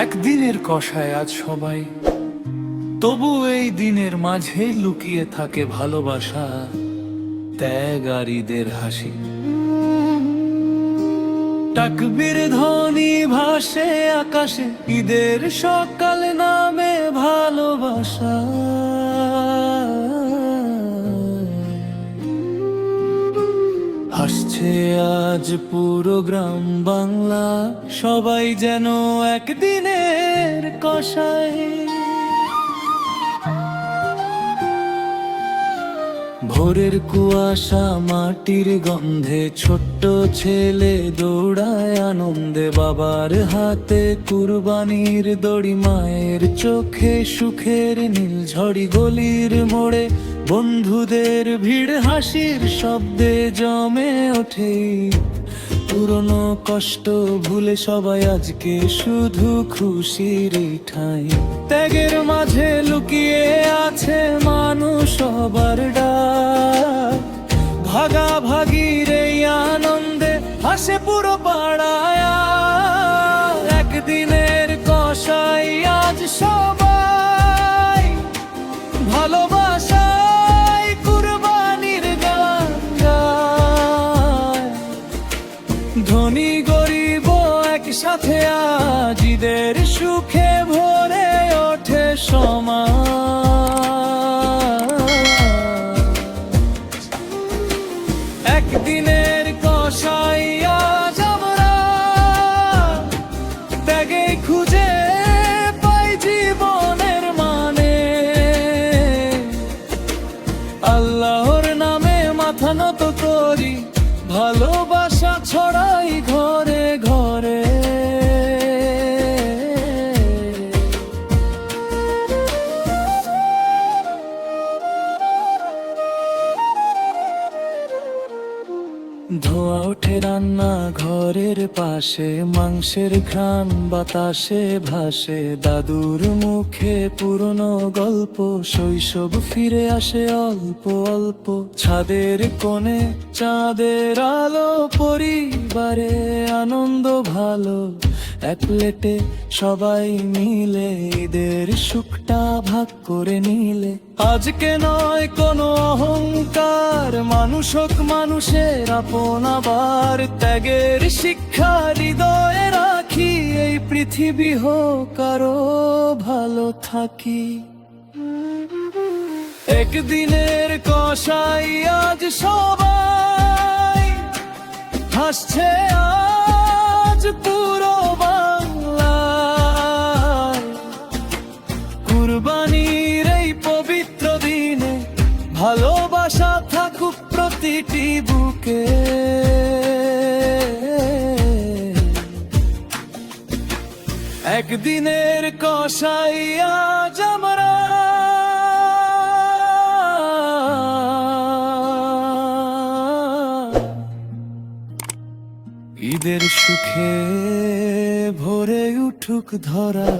একদিনের কষায় আজ সবাই, তবু এই দিনের মাঝে লুকিয়ে থাকে ভালোবাসা, ত্যাগ আর ঈদের হাসি। তাকবীর ধ্বনি ভাসে আকাশে, ঈদের সকাল নামে ভালোবাসা। হাসছে আজ পুরো গ্রাম বাংলা, সবাই যেন একদিনের কষায়। ভোরের কুয়াশা মাটির গন্ধে, ছোট্ট ছেলে দৌড়ায় আনন্দে, বাবার হাতে কুরবানির দড়ি, মায়ের চোখে সুখের নীল ঝড়ি। গলির মোড়ে বন্ধুদের ভিড়, হাসির শব্দে জমে ওঠে। পুরনো কষ্ট ভুলে সবাই আজকে শুধু খুশির ঠাঁই। ত্যাগের মাঝে লুকিয়ে আছে মানুষ সবার ডাক, ভাগাভাগির এই আনন্দে হাসে পুরো পাড়ায়। একদিনের কষাই আজ সবাই, ভালোবাসায় কুরবানির গান গায়। ধনী গরিব একসাথে আজ ঈদের সুখে ভরে ওঠে সমাজ। একদিনের কষাই আজ আমরা, ত্যাগে খুঁজে পাই জীবনের মানে। আল্লাহর নামে মাথা নত করি, ভালোবাসা ছড়াই ঘরে ঘরে। ধোয়া ওঠে রান্না ঘরের পাশে, মাংসের ঘ্রাণ বাতাসে ভাসে। দাদুর মুখে পুরনো গল্প, শৈশব ফিরে আসে অল্প অল্প। ছাদের কোণে চাঁদের আলো, পরিবারে আনন্দ ভালো। এক প্লেটে সবাই মিলে ঈদের সুখটা ভাগ করে নিলে। আজকে নয় কোনো অহংকার, মানুষ হোক মানুষের আপন আবার। ত্যাগের শিক্ষা হৃদয়ে রাখি, এই পৃথিবী হোক আরো ভালো থাকি। একদিনের কষাই আজ সবাই, হাসছে আজ পুরো বাংলায়। কুরবানির এই পবিত্র দিনে ভালোবাসা থাকুক প্রতিটি বুকে। একদিনের কষাই আজ আমরা, ঈদের সুখে ভরে উঠুক ধরা।